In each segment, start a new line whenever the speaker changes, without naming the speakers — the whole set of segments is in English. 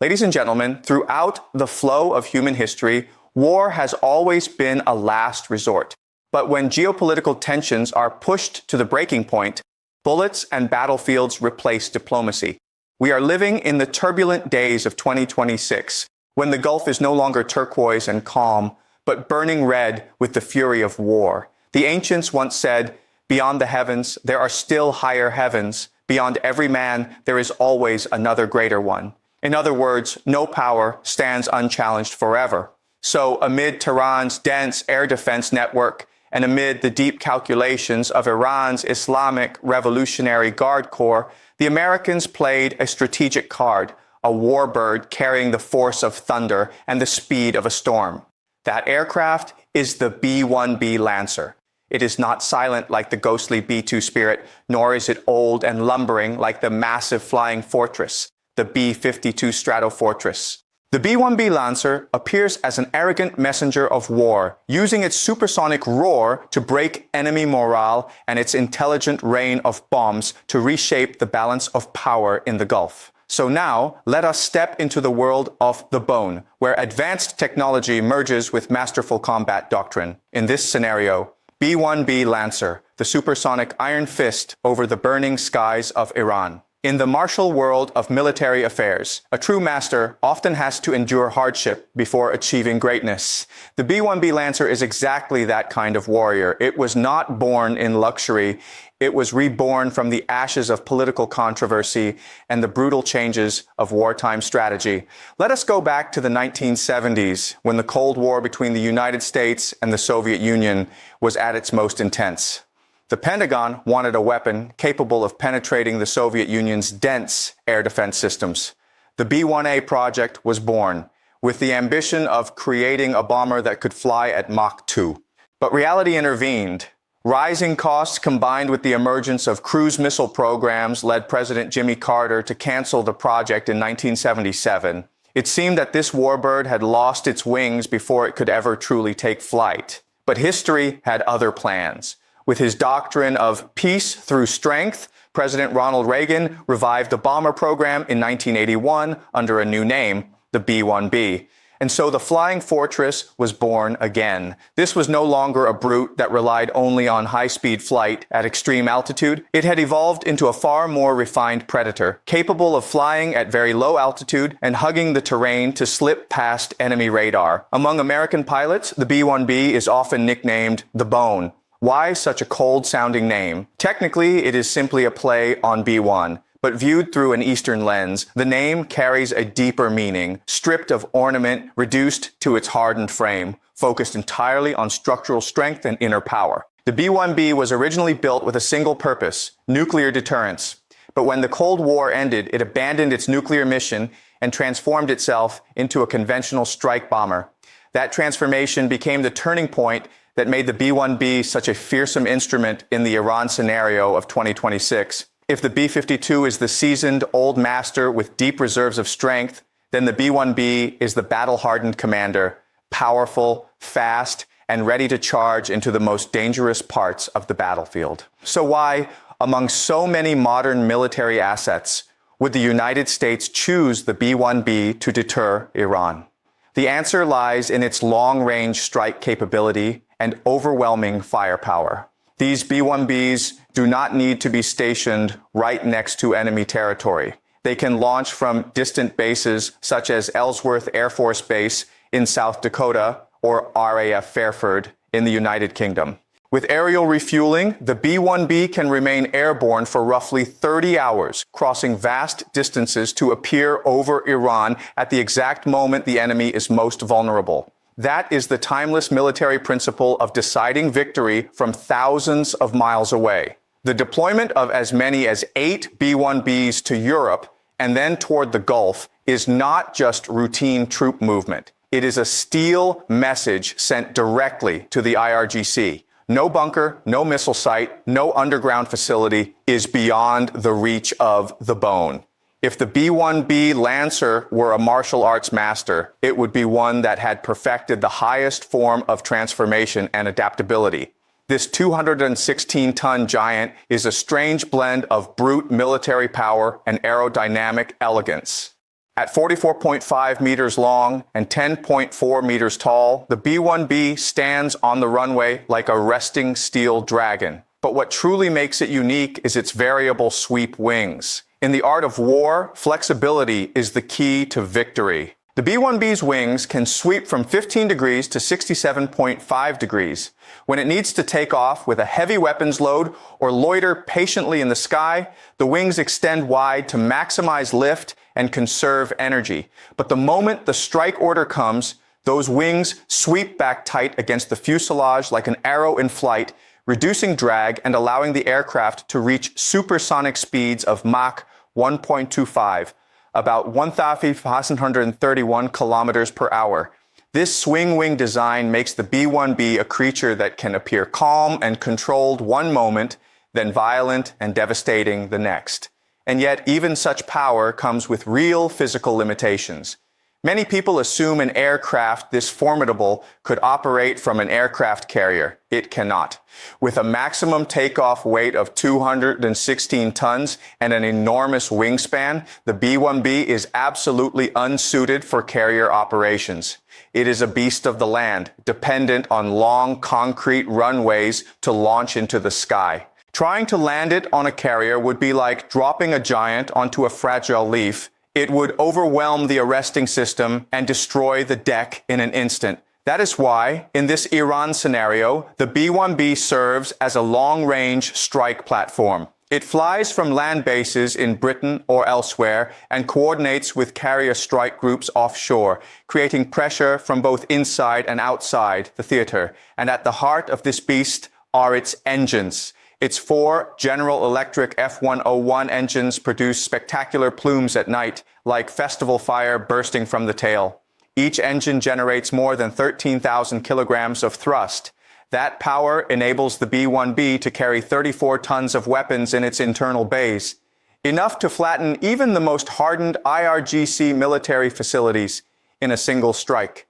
Ladies and gentlemen, throughout the flow of human history, war has always been a last resort. But when geopolitical tensions are pushed to the breaking point, bullets and battlefields replace diplomacy. We are living in the turbulent days of 2026, when the Gulf is no longer turquoise and calm, but burning red with the fury of war. The ancients once said, "Beyond the heavens, there are still higher heavens. Beyond every man, there is always another greater one." In other words, no power stands unchallenged forever. So amid Tehran's dense air defense network and amid the deep calculations of Iran's Islamic Revolutionary Guard Corps, the Americans played a strategic card, a warbird carrying the force of thunder and the speed of a storm. That aircraft is the B-1B Lancer. It is not silent like the ghostly B-2 Spirit, nor is it old and lumbering like the massive flying fortress, the B-52 Stratofortress. The B-1B Lancer appears as an arrogant messenger of war, using its supersonic roar to break enemy morale and its intelligent rain of bombs to reshape the balance of power in the Gulf. So now, let us step into the world of the bone, where advanced technology merges with masterful combat doctrine. In this scenario, B-1B Lancer, the supersonic iron fist over the burning skies of Iran. In the martial world of military affairs, a true master often has to endure hardship before achieving greatness. The B-1B Lancer is exactly that kind of warrior. It was not born in luxury. It was reborn from the ashes of political controversy and the brutal changes of wartime strategy. Let us go back to the 1970s, when the Cold War between the United States and the Soviet Union was at its most intense. The Pentagon wanted a weapon capable of penetrating the Soviet Union's dense air defense systems. The B-1A project was born, with the ambition of creating a bomber that could fly at Mach 2. But reality intervened. Rising costs combined with the emergence of cruise missile programs led President Jimmy Carter to cancel the project in 1977. It seemed that this warbird had lost its wings before it could ever truly take flight. But history had other plans. With his doctrine of peace through strength, President Ronald Reagan revived the bomber program in 1981 under a new name, the B-1B. And so the Flying Fortress was born again. This was no longer a brute that relied only on high-speed flight at extreme altitude. It had evolved into a far more refined predator, capable of flying at very low altitude and hugging the terrain to slip past enemy radar. Among American pilots, the B-1B is often nicknamed the Bone. Why such a cold-sounding name? Technically, it is simply a play on B-1, but viewed through an Eastern lens, the name carries a deeper meaning, stripped of ornament, reduced to its hardened frame, focused entirely on structural strength and inner power. The B-1B was originally built with a single purpose, nuclear deterrence. But when the Cold War ended, it abandoned its nuclear mission and transformed itself into a conventional strike bomber. That transformation became the turning point that made the B-1B such a fearsome instrument in the Iran scenario of 2026. If the B-52 is the seasoned old master with deep reserves of strength, then the B-1B is the battle-hardened commander, powerful, fast, and ready to charge into the most dangerous parts of the battlefield. So why, among so many modern military assets, would the United States choose the B-1B to deter Iran? The answer lies in its long-range strike capability and overwhelming firepower. These B-1Bs do not need to be stationed right next to enemy territory. They can launch from distant bases such as Ellsworth Air Force Base in South Dakota or RAF Fairford in the United Kingdom. With aerial refueling, the B-1B can remain airborne for roughly 30 hours, crossing vast distances to appear over Iran at the exact moment the enemy is most vulnerable. That is the timeless military principle of deciding victory from thousands of miles away. The deployment of as many as 8 B-1Bs to Europe and then toward the Gulf is not just routine troop movement. It is a steel message sent directly to the IRGC. No bunker, no missile site, no underground facility is beyond the reach of the bone. If the B-1B Lancer were a martial arts master, it would be one that had perfected the highest form of transformation and adaptability. This 216-ton giant is a strange blend of brute military power and aerodynamic elegance. At 44.5 meters long and 10.4 meters tall, the B-1B stands on the runway like a resting steel dragon. But what truly makes it unique is its variable sweep wings. In the art of war, flexibility is the key to victory. The B-1B's wings can sweep from 15 degrees to 67.5 degrees. When it needs to take off with a heavy weapons load or loiter patiently in the sky, the wings extend wide to maximize lift and conserve energy. But the moment the strike order comes, those wings sweep back tight against the fuselage like an arrow in flight, reducing drag and allowing the aircraft to reach supersonic speeds of Mach 1.25, about 1,531 kilometers per hour. This swing wing design makes the B-1B a creature that can appear calm and controlled one moment, then violent and devastating the next. And yet, even such power comes with real physical limitations. Many people assume an aircraft this formidable could operate from an aircraft carrier. It cannot. With a maximum takeoff weight of 216 tons and an enormous wingspan, the B-1B is absolutely unsuited for carrier operations. It is a beast of the land, dependent on long concrete runways to launch into the sky. Trying to land it on a carrier would be like dropping a giant onto a fragile leaf. It would overwhelm the arresting system and destroy the deck in an instant. That is why, in this Iran scenario, the B-1B serves as a long-range strike platform. It flies from land bases in Britain or elsewhere and coordinates with carrier strike groups offshore, creating pressure from both inside and outside the theater. And at the heart of this beast are its engines. Its 4 General Electric F101 engines produce spectacular plumes at night, like festival fire bursting from the tail. Each engine generates more than 13,000 kilograms of thrust. That power enables the B-1B to carry 34 tons of weapons in its internal bays, enough to flatten even the most hardened IRGC military facilities in a single strike.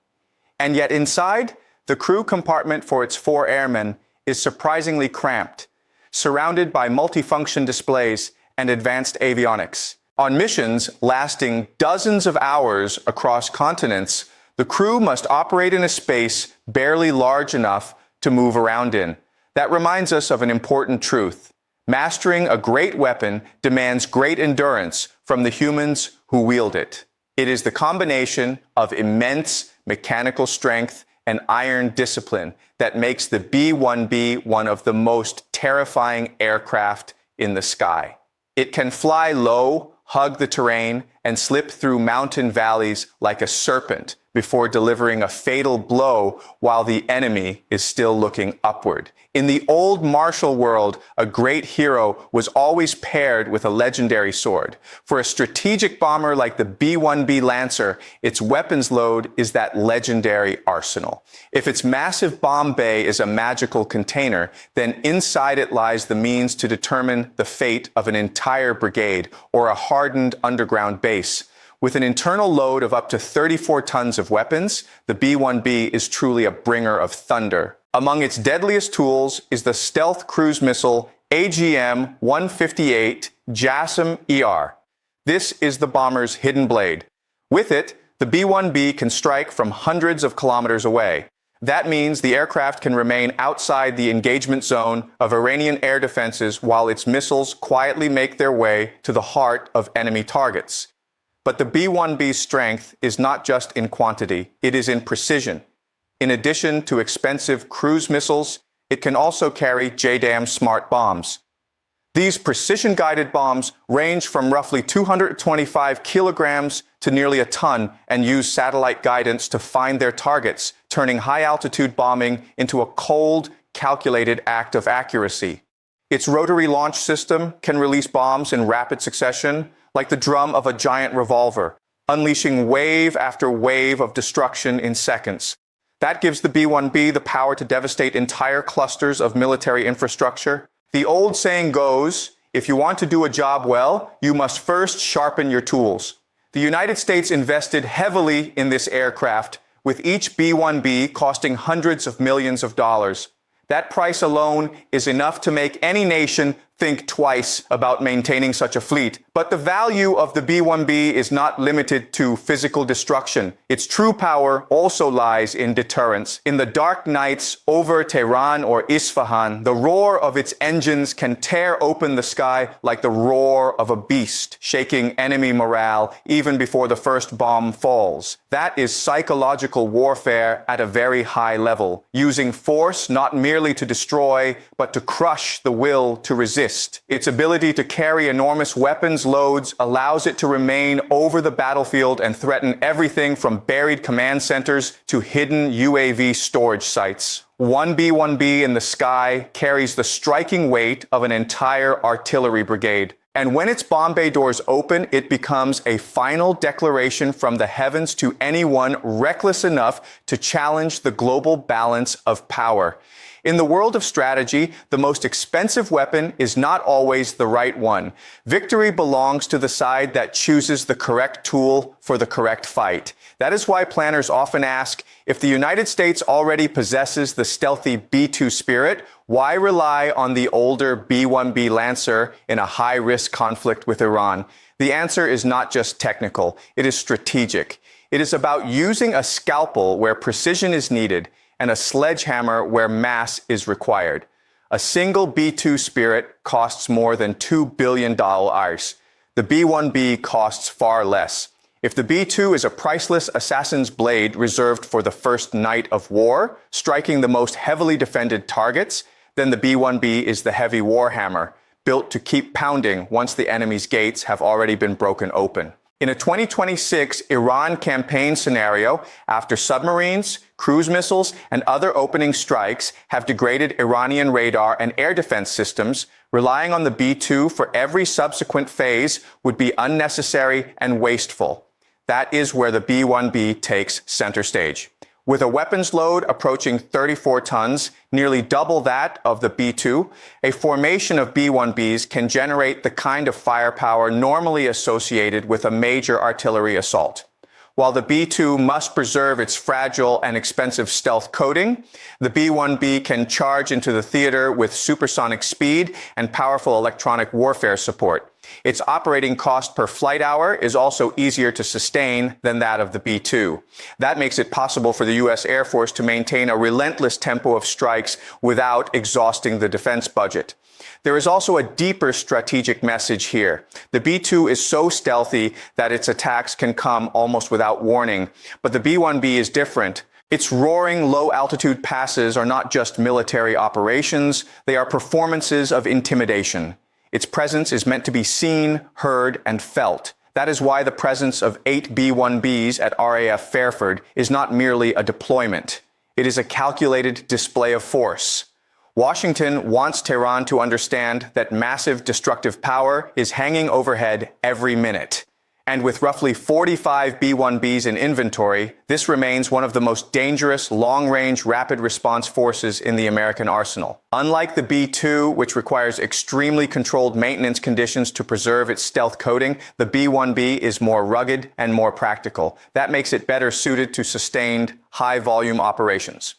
And yet inside, the crew compartment for its 4 airmen is surprisingly cramped, surrounded by multifunction displays and advanced avionics. On missions lasting dozens of hours across continents, the crew must operate in a space barely large enough to move around in. That reminds us of an important truth. Mastering a great weapon demands great endurance from the humans who wield it. It is the combination of immense mechanical strength and iron discipline that makes the B-1B one of the most terrifying aircraft in the sky. It can fly low, hug the terrain, and slip through mountain valleys like a serpent before delivering a fatal blow while the enemy is still looking upward. In the old martial world, a great hero was always paired with a legendary sword. For a strategic bomber like the B-1B Lancer, its weapons load is that legendary arsenal. If its massive bomb bay is a magical container, then inside it lies the means to determine the fate of an entire brigade or a hardened underground base. With an internal load of up to 34 tons of weapons, the B-1B is truly a bringer of thunder. Among its deadliest tools is the stealth cruise missile AGM-158 JASSM-ER. This is the bomber's hidden blade. With it, the B-1B can strike from hundreds of kilometers away. That means the aircraft can remain outside the engagement zone of Iranian air defenses while its missiles quietly make their way to the heart of enemy targets. But the B-1B's strength is not just in quantity, it is in precision. In addition to expensive cruise missiles, it can also carry JDAM smart bombs. These precision-guided bombs range from roughly 225 kilograms to nearly a ton and use satellite guidance to find their targets, turning high-altitude bombing into a cold, calculated act of accuracy. Its rotary launch system can release bombs in rapid succession, like the drum of a giant revolver, unleashing wave after wave of destruction in seconds. That gives the B-1B the power to devastate entire clusters of military infrastructure. The old saying goes, if you want to do a job well, you must first sharpen your tools. The United States invested heavily in this aircraft, with each B-1B costing hundreds of millions of dollars. That price alone is enough to make any nation think twice about maintaining such a fleet. But the value of the B-1B is not limited to physical destruction. Its true power also lies in deterrence. In the dark nights over Tehran or Isfahan, the roar of its engines can tear open the sky like the roar of a beast, shaking enemy morale even before the first bomb falls. That is psychological warfare at a very high level, using force not merely to destroy, but to crush the will to resist. Its ability to carry enormous weapons loads allows it to remain over the battlefield and threaten everything from buried command centers to hidden UAV storage sites. One B-1B in the sky carries the striking weight of an entire artillery brigade. And when its bomb bay doors open, it becomes a final declaration from the heavens to anyone reckless enough to challenge the global balance of power. In the world of strategy, the most expensive weapon is not always the right one. Victory belongs to the side that chooses the correct tool for the correct fight. That is why planners often ask, if the United States already possesses the stealthy B-2 Spirit, why rely on the older B-1B Lancer in a high-risk conflict with Iran? The answer is not just technical, it is strategic. It is about using a scalpel where precision is needed and a sledgehammer where mass is required. A single B-2 Spirit costs more than $2 billion. The B-1B costs far less. If the B-2 is a priceless assassin's blade reserved for the first night of war, striking the most heavily defended targets, then the B-1B is the heavy warhammer, built to keep pounding once the enemy's gates have already been broken open. In a 2026 Iran campaign scenario, after submarines, cruise missiles, and other opening strikes have degraded Iranian radar and air defense systems, relying on the B-2 for every subsequent phase would be unnecessary and wasteful. That is where the B-1B takes center stage. With a weapons load approaching 34 tons, nearly double that of the B-2, a formation of B-1Bs can generate the kind of firepower normally associated with a major artillery assault. While the B-2 must preserve its fragile and expensive stealth coating, the B-1B can charge into the theater with supersonic speed and powerful electronic warfare support. Its operating cost per flight hour is also easier to sustain than that of the B-2. That makes it possible for the U.S. Air Force to maintain a relentless tempo of strikes without exhausting the defense budget. There is also a deeper strategic message here. The B-2 is so stealthy that its attacks can come almost without warning, but the B-1B is different. Its roaring low-altitude passes are not just military operations, they are performances of intimidation. Its presence is meant to be seen, heard, and felt. That is why the presence of 8 B-1Bs at RAF Fairford is not merely a deployment. It is a calculated display of force. Washington wants Tehran to understand that massive destructive power is hanging overhead every minute. And with roughly 45 B-1Bs in inventory, this remains one of the most dangerous long-range rapid response forces in the American arsenal. Unlike the B-2, which requires extremely controlled maintenance conditions to preserve its stealth coating, the B-1B is more rugged and more practical. That makes it better suited to sustained, high-volume operations.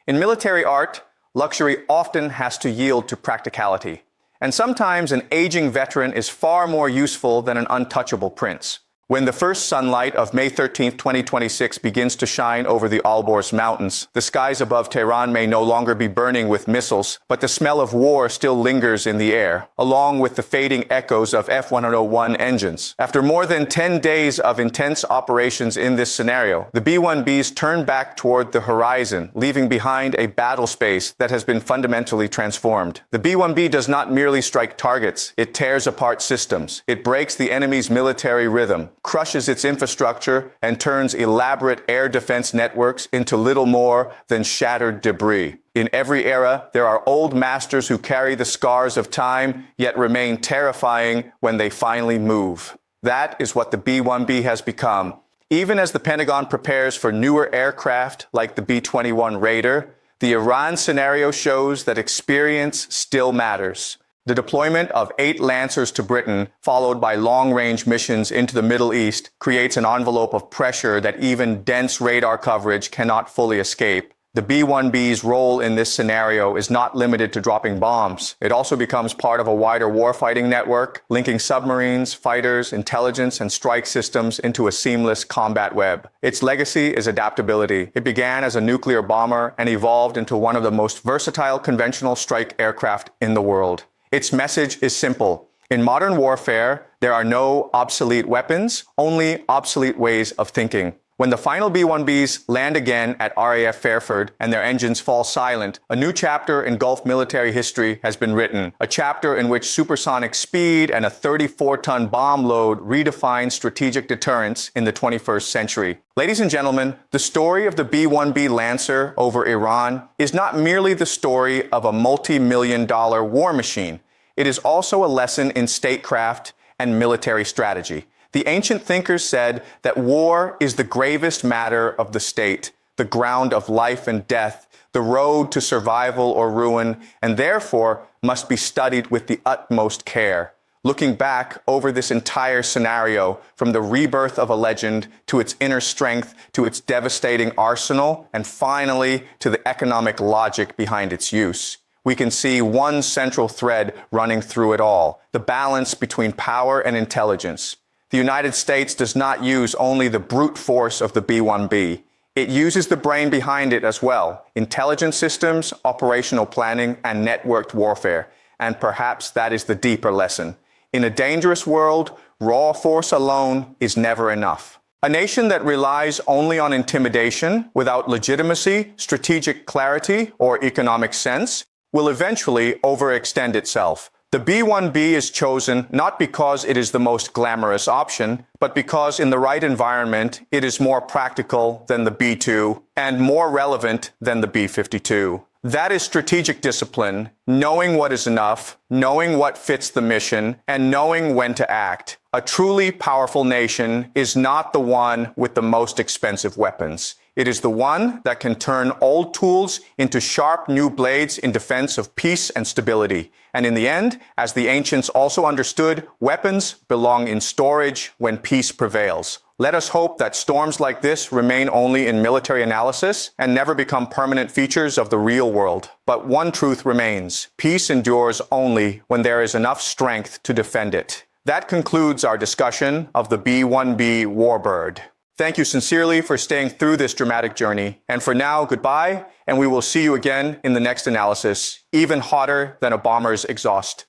In military art, luxury often has to yield to practicality. And sometimes an aging veteran is far more useful than an untouchable prince. When the first sunlight of May 13, 2026 begins to shine over the Alborz Mountains, the skies above Tehran may no longer be burning with missiles, but the smell of war still lingers in the air, along with the fading echoes of F-101 engines. After more than 10 days of intense operations in this scenario, the B-1Bs turn back toward the horizon, leaving behind a battle space that has been fundamentally transformed. The B-1B does not merely strike targets, it tears apart systems. It breaks the enemy's military rhythm, crushes its infrastructure, and turns elaborate air defense networks into little more than shattered debris. In every era, there are old masters who carry the scars of time, yet remain terrifying when they finally move. That is what the B-1B has become. Even as the Pentagon prepares for newer aircraft like the B-21 Raider, the Iran scenario shows that experience still matters. The deployment of 8 Lancers to Britain, followed by long-range missions into the Middle East, creates an envelope of pressure that even dense radar coverage cannot fully escape. The B-1B's role in this scenario is not limited to dropping bombs. It also becomes part of a wider warfighting network, linking submarines, fighters, intelligence, and strike systems into a seamless combat web. Its legacy is adaptability. It began as a nuclear bomber and evolved into one of the most versatile conventional strike aircraft in the world. Its message is simple. In modern warfare, there are no obsolete weapons, only obsolete ways of thinking. When the final B-1Bs land again at RAF Fairford and their engines fall silent, a new chapter in Gulf military history has been written, a chapter in which supersonic speed and a 34-ton bomb load redefine strategic deterrence in the 21st century. Ladies and gentlemen, the story of the B-1B Lancer over Iran is not merely the story of a multi-million-dollar war machine. It is also a lesson in statecraft and military strategy. The ancient thinkers said that war is the gravest matter of the state, the ground of life and death, the road to survival or ruin, and therefore must be studied with the utmost care. Looking back over this entire scenario, from the rebirth of a legend to its inner strength, to its devastating arsenal, and finally to the economic logic behind its use, we can see one central thread running through it all, the balance between power and intelligence. The United States does not use only the brute force of the B-1B. It uses the brain behind it as well, intelligence systems, operational planning, and networked warfare. And perhaps that is the deeper lesson. In a dangerous world, raw force alone is never enough. A nation that relies only on intimidation, without legitimacy, strategic clarity, or economic sense, will eventually overextend itself. The B-1B is chosen not because it is the most glamorous option, but because in the right environment, it is more practical than the B-2 and more relevant than the B-52. That is strategic discipline, knowing what is enough, knowing what fits the mission, and knowing when to act. A truly powerful nation is not the one with the most expensive weapons. It is the one that can turn old tools into sharp new blades in defense of peace and stability. And in the end, as the ancients also understood, weapons belong in storage when peace prevails. Let us hope that storms like this remain only in military analysis and never become permanent features of the real world. But one truth remains: peace endures only when there is enough strength to defend it. That concludes our discussion of the B-1B warbird. Thank you sincerely for staying through this dramatic journey. And for now, goodbye, and we will see you again in the next analysis, even hotter than a bomber's exhaust.